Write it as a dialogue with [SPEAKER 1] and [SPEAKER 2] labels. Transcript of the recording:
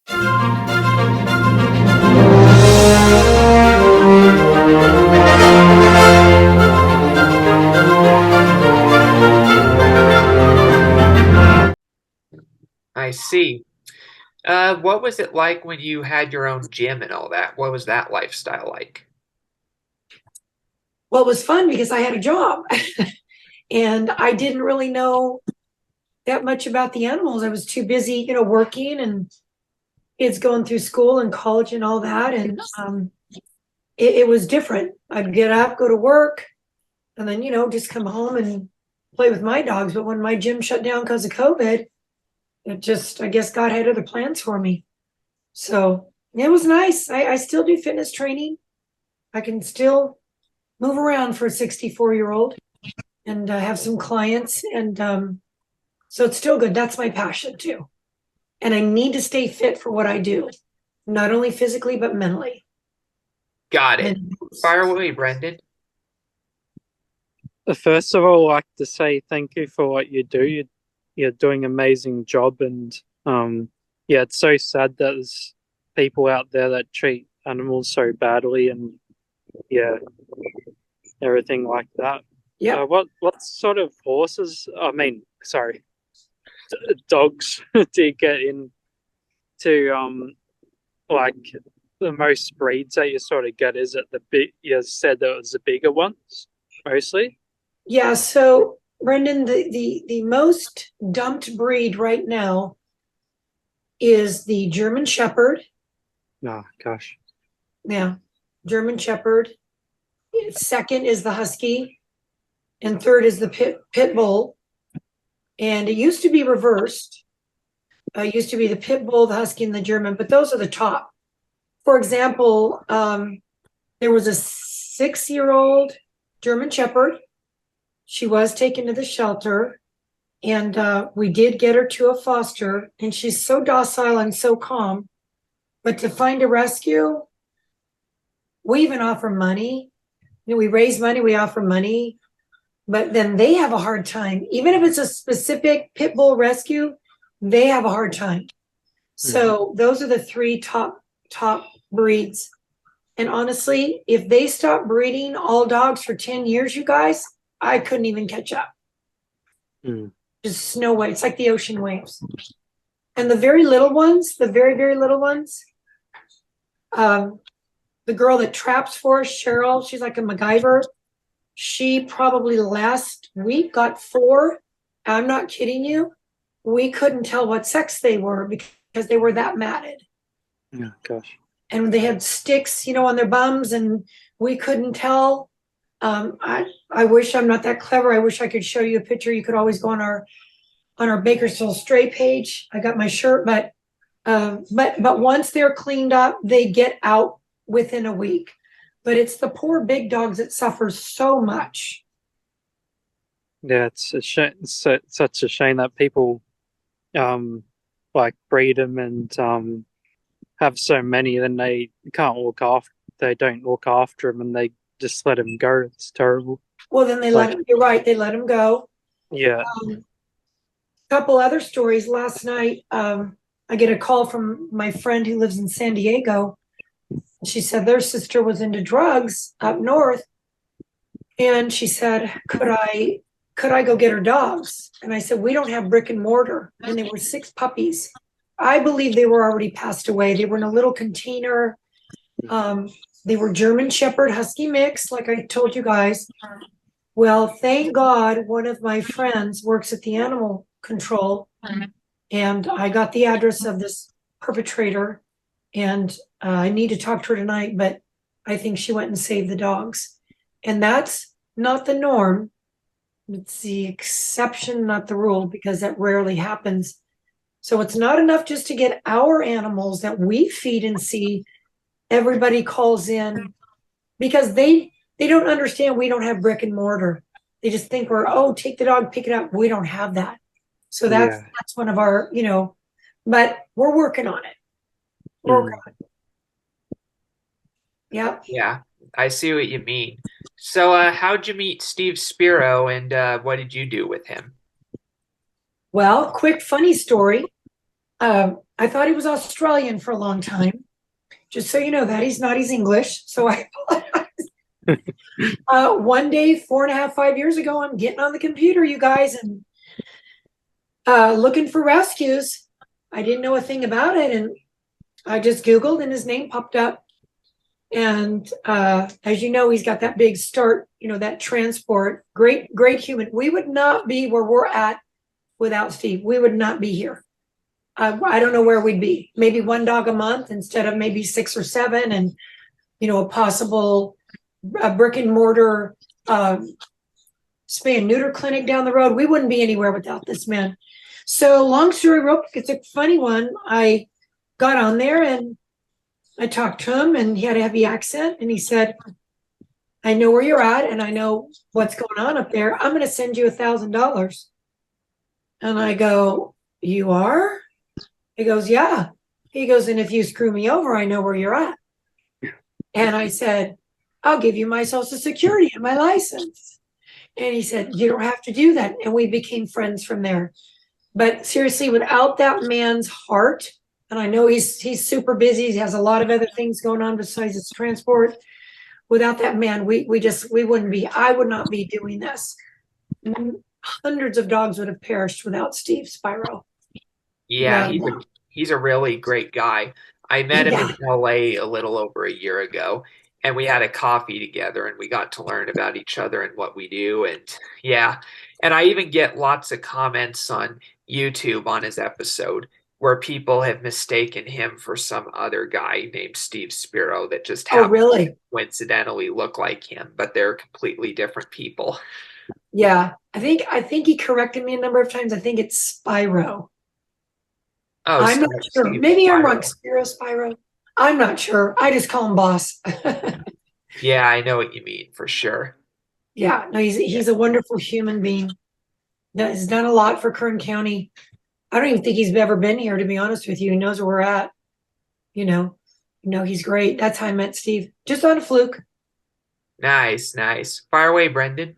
[SPEAKER 1] I see. What was it like when you had your own gym and all that? What was that lifestyle like?
[SPEAKER 2] Well, it was fun because I had a job and I didn't really know that much about the animals. I was too busy, working and kids going through school and college and all that. And it was different. I'd get up, go to work, and then, just come home and play with my dogs. But when my gym shut down because of COVID, I guess God had other plans for me. So it was nice. I still do fitness training. I can still move around for a 64-year-old and have some clients. And so it's still good. That's my passion too. And I need to stay fit for what I do, not only physically, but mentally.
[SPEAKER 1] Got it.
[SPEAKER 2] And
[SPEAKER 1] Fire away, Brendan.
[SPEAKER 3] First of all, I'd like to say thank you for what you do. You're doing an amazing job, and yeah, it's so sad that there's people out there that treat animals so badly, and yeah, everything like that.
[SPEAKER 2] yeah,
[SPEAKER 3] What sort of horses? I mean, sorry, dogs do you get into like the most breeds that you sort of get? Is it the big? You said that it was the bigger ones mostly.
[SPEAKER 2] yeah. So Brendan, the most dumped breed right now is the German Shepherd.
[SPEAKER 3] Oh gosh.
[SPEAKER 2] Yeah, German Shepherd. Second is the Husky, and third is the pit bull. And it used to be reversed. It used to be the pit bull, the Husky, and the German, but those are the top. For example, there was a 6-year-old German Shepherd. She was taken to the shelter, and we did get her to a foster, and she's so docile and so calm. But to find a rescue, we even offer money. We raise money, we offer money, but then they have a hard time. Even if it's a specific pit bull rescue, they have a hard time. So those are the three top breeds. And honestly, if they stop breeding all dogs for 10 years, you guys, I couldn't even catch up. Just no way. It's like the ocean waves. And the very little ones, the very, very little ones, the girl that traps for us, Cheryl, she's like a MacGyver. She probably last week got 4. I'm not kidding you. We couldn't tell what sex they were because they were that matted.
[SPEAKER 3] Oh gosh.
[SPEAKER 2] And they had sticks, on their bums, and we couldn't tell. I wish I'm not that clever. I wish I could show you a picture. You could always go on our Bakersfield Stray page. I got my shirt, but once they're cleaned up, they get out within a week. But it's the poor big dogs that suffer so much.
[SPEAKER 3] Yeah, it's a shame. It's such a shame that people like breed them and have so many, then they can't look after. They don't look after them, and they just let them go. It's terrible.
[SPEAKER 2] Well, then they let them. You're right. They let them go.
[SPEAKER 3] Yeah.
[SPEAKER 2] Couple other stories. Last night, I get a call from my friend who lives in San Diego. She said their sister was into drugs up north, and she said, "Could I go get her dogs?" And I said, "We don't have brick and mortar." And there were 6 puppies. I believe they were already passed away. They were in a little container. They were German Shepherd Husky mix, like I told you guys. Well, thank God one of my friends works at the animal control, and I got the address of this perpetrator, and I need to talk to her tonight, but I think she went and saved the dogs. And that's not the norm. It's the exception, not the rule, because that rarely happens. So it's not enough just to get our animals that we feed and see. Everybody calls in because they don't understand we don't have brick and mortar. They just think we're, take the dog, pick it up. We don't have that. So that's one of our, but we're working on it. We're working on it. Yep.
[SPEAKER 1] Yeah, I see what you mean. So how'd you meet Steve Spiro, and what did you do with him?
[SPEAKER 2] Well, quick funny story. I thought he was Australian for a long time. Just so you know that he's not. He's English. So I one day, 4.5, 5 years ago, I'm getting on the computer, you guys, and looking for rescues. I didn't know a thing about it, and I just Googled, and his name popped up. And as you know, he's got that big start, that transport. Great, great human. We would not be where we're at without Steve. We would not be here. I don't know where we'd be. Maybe one dog a month instead of maybe 6 or 7, and a possible brick and mortar spay and neuter clinic down the road. We wouldn't be anywhere without this man. So long story real quick, it's a funny one. I got on there and I talked to him, and he had a heavy accent, and he said, I know where you're at and I know what's going on up there. I'm going to send you $1,000. And I go, you are? He goes, yeah. He goes, and if you screw me over, I know where you're at. And I said, I'll give you my social security and my license. And he said, you don't have to do that. And we became friends from there. But seriously, without that man's heart, and I know he's super busy, he has a lot of other things going on besides his transport. Without that man, we wouldn't be, I would not be doing this. Hundreds of dogs would have perished without Steve Spiro.
[SPEAKER 1] Yeah, he's a really great guy. I met him
[SPEAKER 2] Yeah.
[SPEAKER 1] in LA a little over a year ago, and we had a coffee together, and we got to learn about each other and what we do. And yeah, and I even get lots of comments on YouTube on his episode where people have mistaken him for some other guy named Steve Spiro that just
[SPEAKER 2] Oh,
[SPEAKER 1] happens to
[SPEAKER 2] really?
[SPEAKER 1] coincidentally look like him, but they're completely different people.
[SPEAKER 2] Yeah. I think he corrected me a number of times. I think it's Spiro.
[SPEAKER 1] Oh,
[SPEAKER 2] I'm not sure.
[SPEAKER 1] Steve
[SPEAKER 2] Maybe I'm wrong.
[SPEAKER 1] Spiro.
[SPEAKER 2] Spiro. I'm not sure. I just call him boss.
[SPEAKER 1] Yeah, I know what you mean for sure.
[SPEAKER 2] Yeah, no, he's a wonderful human being that has done a lot for Kern County. I don't even think he's ever been here, to be honest with you. He knows where we're at. You know, he's great. That's how I met Steve. Just on a fluke.
[SPEAKER 1] Nice, nice. Fire away, Brendan.